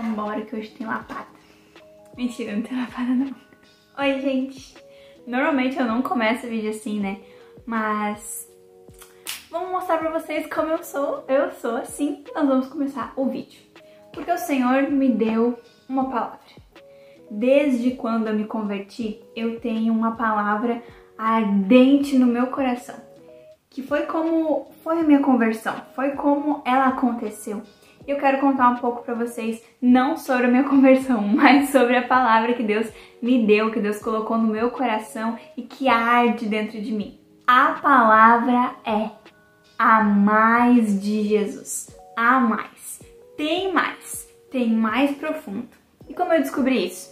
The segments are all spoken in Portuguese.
Vambora que hoje tem lapada. Mentira, não tem lapada não. Oi, gente. Normalmente eu não começo vídeo assim, né? Mas vamos mostrar pra vocês como eu sou. Eu sou assim. Nós vamos começar o vídeo. Porque o Senhor me deu uma palavra. Desde quando eu me converti, eu tenho uma palavra ardente no meu coração. Que foi como foi a minha conversão. Foi como ela aconteceu. Eu quero contar um pouco pra vocês, não sobre a minha conversão, mas sobre a palavra que Deus me deu, que Deus colocou no meu coração e que arde dentro de mim. A palavra é a mais de Jesus. A mais. Tem mais profundo. E como eu descobri isso?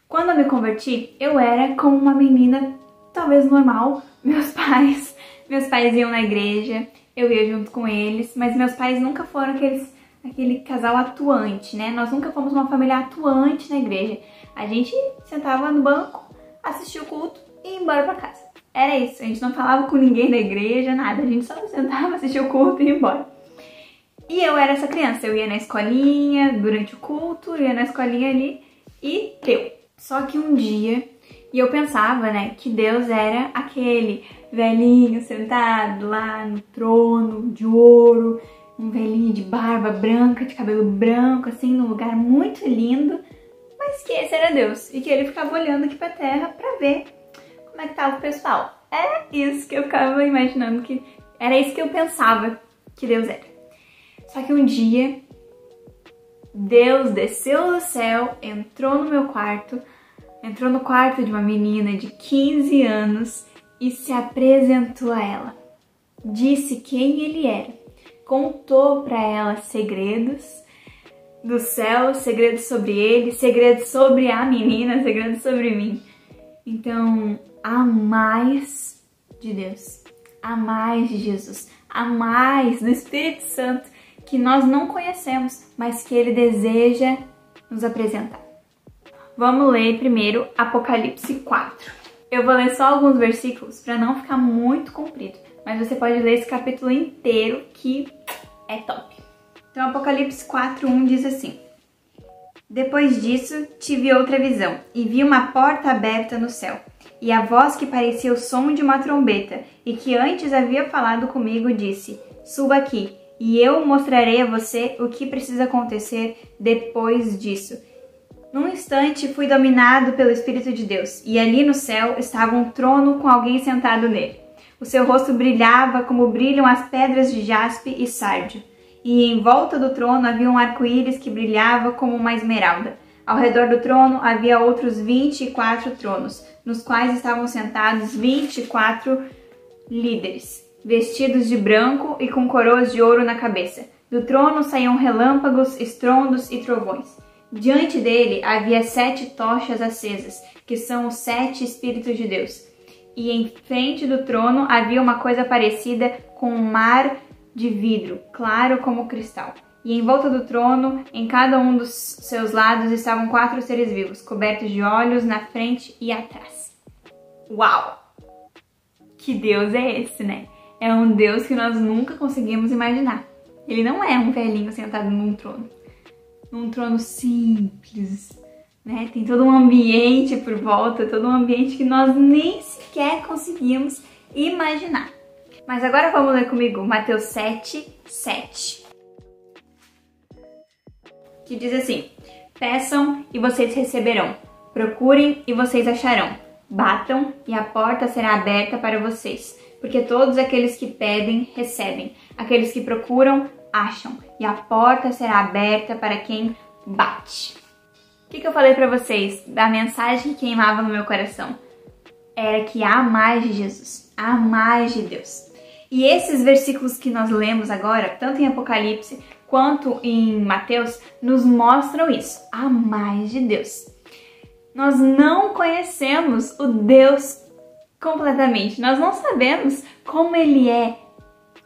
Quando eu me converti, eu era como uma menina, talvez normal. Meus pais iam na igreja, eu ia junto com eles, mas meus pais nunca foram aquele casal atuante, né? Nós nunca fomos uma família atuante na igreja. A gente sentava no banco, assistia o culto e ia embora pra casa. Era isso, a gente não falava com ninguém da igreja, nada. A gente só sentava, assistia o culto e ia embora. E eu era essa criança, eu ia na escolinha durante o culto, ia na escolinha ali e deu. Só que um dia, e eu pensava, né, que Deus era aquele velhinho sentado lá no trono de ouro, um velhinho de barba branca, de cabelo branco, assim, num lugar muito lindo, mas que esse era Deus, e que ele ficava olhando aqui pra terra pra ver como é que tava o pessoal. Era isso que eu ficava imaginando, que era isso que eu pensava que Deus era. Só que um dia, Deus desceu do céu, entrou no meu quarto, entrou no quarto de uma menina de 15 anos e se apresentou a ela. Disse quem ele era. Contou para ela segredos do céu, segredos sobre ele, segredos sobre a menina, segredos sobre mim. Então, há mais de Deus, há mais de Jesus, há mais do Espírito Santo que nós não conhecemos, mas que ele deseja nos apresentar. Vamos ler primeiro Apocalipse 4. Eu vou ler só alguns versículos para não ficar muito comprido, mas você pode ler esse capítulo inteiro que é top. Então Apocalipse 4:1 diz assim: Depois disso tive outra visão e vi uma porta aberta no céu, e a voz que parecia o som de uma trombeta e que antes havia falado comigo disse: Suba aqui, e eu mostrarei a você o que precisa acontecer depois disso. Num instante fui dominado pelo Espírito de Deus, e ali no céu estava um trono com alguém sentado nele. O seu rosto brilhava como brilham as pedras de jaspe e sárdio, e em volta do trono havia um arco-íris que brilhava como uma esmeralda. Ao redor do trono havia outros 24 tronos, nos quais estavam sentados 24 líderes, vestidos de branco e com coroas de ouro na cabeça. Do trono saíam relâmpagos, estrondos e trovões. Diante dele havia 7 tochas acesas, que são os 7 Espíritos de Deus. E em frente do trono havia uma coisa parecida com um mar de vidro, claro como cristal. E em volta do trono, em cada um dos seus lados, estavam 4 seres vivos, cobertos de olhos na frente e atrás. Uau! Que Deus é esse, né? É um Deus que nós nunca conseguimos imaginar. Ele não é um velhinho sentado num trono simples, né? Tem todo um ambiente por volta, todo um ambiente que nós nem sequer conseguimos imaginar. Mas agora vamos ler comigo Mateus 7:7, que diz assim: Peçam e vocês receberão, procurem e vocês acharão, batam e a porta será aberta para vocês, porque todos aqueles que pedem, recebem, aqueles que procuram, acham, e a porta será aberta para quem bate. O que eu falei para vocês da mensagem que queimava no meu coração? Era que há mais de Jesus, há mais de Deus. E esses versículos que nós lemos agora, tanto em Apocalipse quanto em Mateus, nos mostram isso, há mais de Deus. Nós não conhecemos o Deus completamente, nós não sabemos como ele é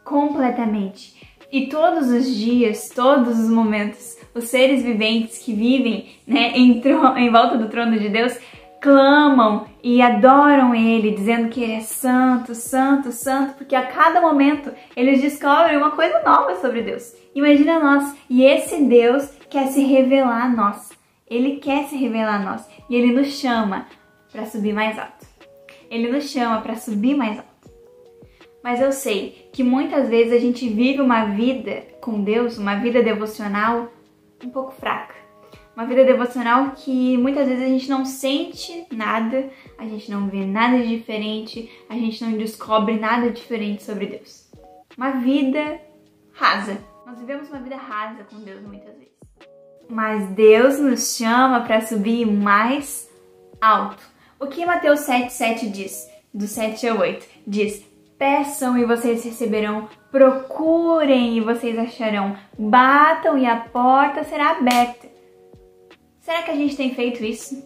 completamente. E todos os dias, todos os momentos, os seres viventes que vivem, né, em volta do trono de Deus, clamam e adoram Ele, dizendo que Ele é santo, santo, santo, porque a cada momento eles descobrem uma coisa nova sobre Deus. Imagina nós, e esse Deus quer se revelar a nós. Ele quer se revelar a nós. E Ele nos chama para subir mais alto. Ele nos chama para subir mais alto. Mas eu sei que muitas vezes a gente vive uma vida com Deus, uma vida devocional um pouco fraca. Uma vida devocional que muitas vezes a gente não sente nada, a gente não vê nada de diferente, a gente não descobre nada diferente sobre Deus. Uma vida rasa. Nós vivemos uma vida rasa com Deus muitas vezes. Mas Deus nos chama para subir mais alto. O que Mateus 7,7 diz? Do 7 ao 8. Diz: peçam e vocês receberão, procurem e vocês acharão, batam e a porta será aberta. Será que a gente tem feito isso?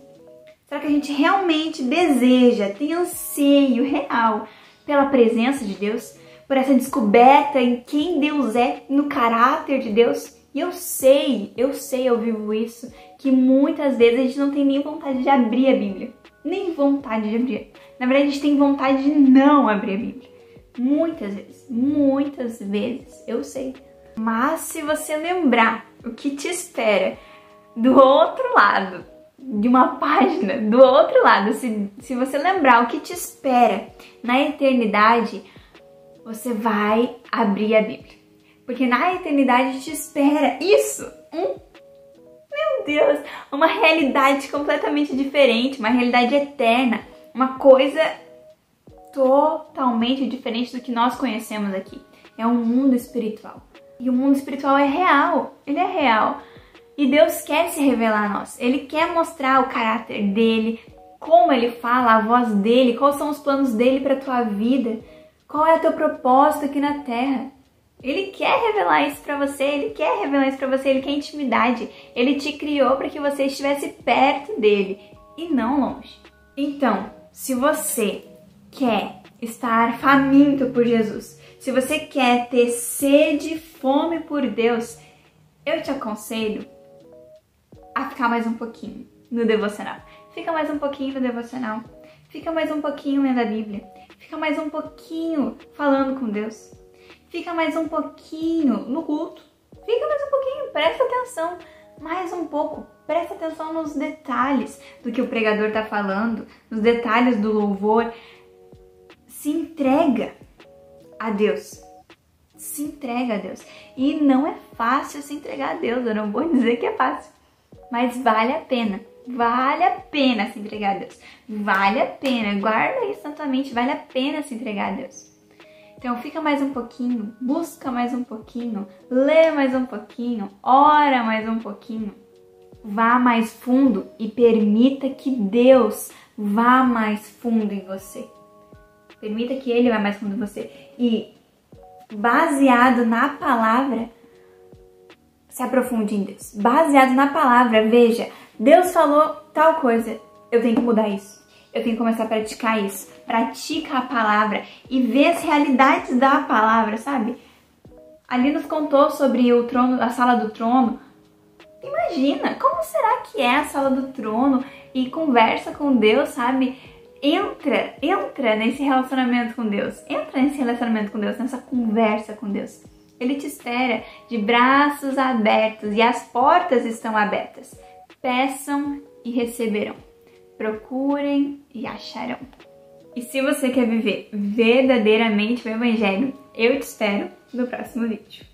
Será que a gente realmente deseja, tem anseio real pela presença de Deus? Por essa descoberta em quem Deus é, no caráter de Deus? E eu sei, eu vivo isso, que muitas vezes a gente não tem nem vontade de abrir a Bíblia. Nem vontade de abrir. Na verdade, a gente tem vontade de não abrir a Bíblia. Muitas vezes, eu sei. Mas se você lembrar o que te espera do outro lado, de uma página, do outro lado, se você lembrar o que te espera na eternidade, você vai abrir a Bíblia. Porque na eternidade te espera isso, meu Deus, uma realidade completamente diferente, uma realidade eterna, uma coisa totalmente diferente do que nós conhecemos aqui. É um mundo espiritual. E o mundo espiritual é real, ele é real. E Deus quer se revelar a nós, Ele quer mostrar o caráter dEle, como Ele fala, a voz dEle, quais são os planos dEle para a tua vida, qual é o teu propósito aqui na Terra. Ele quer revelar isso pra você, Ele quer revelar isso pra você, Ele quer intimidade. Ele te criou para que você estivesse perto dEle e não longe. Então, se você quer estar faminto por Jesus, se você quer ter sede e fome por Deus, eu te aconselho a ficar mais um pouquinho no devocional. Fica mais um pouquinho no devocional. Fica mais um pouquinho lendo a Bíblia. Fica mais um pouquinho falando com Deus. Fica mais um pouquinho no culto. Fica mais um pouquinho, presta atenção. Mais um pouco, presta atenção nos detalhes do que o pregador está falando, nos detalhes do louvor. Se entrega a Deus. Se entrega a Deus. E não é fácil se entregar a Deus, eu não vou dizer que é fácil. Mas vale a pena se entregar a Deus. Vale a pena, guarda isso na tua mente, vale a pena se entregar a Deus. Então fica mais um pouquinho, busca mais um pouquinho, lê mais um pouquinho, ora mais um pouquinho. Vá mais fundo e permita que Deus vá mais fundo em você. Permita que Ele vá mais fundo em você. E baseado na palavra, se aprofunde em Deus. Baseado na palavra, veja, Deus falou tal coisa, eu tenho que mudar isso. Eu tenho que começar a praticar isso. Pratica a palavra e vê as realidades da palavra, sabe? Ali nos contou sobre o trono, a sala do trono. Imagina, como será que é a sala do trono? E conversa com Deus, sabe? Entra nesse relacionamento com Deus. Entra nesse relacionamento com Deus, nessa conversa com Deus. Ele te espera de braços abertos e as portas estão abertas. Peçam e receberão. Procurem e acharão. E se você quer viver verdadeiramente o Evangelho, eu te espero no próximo vídeo.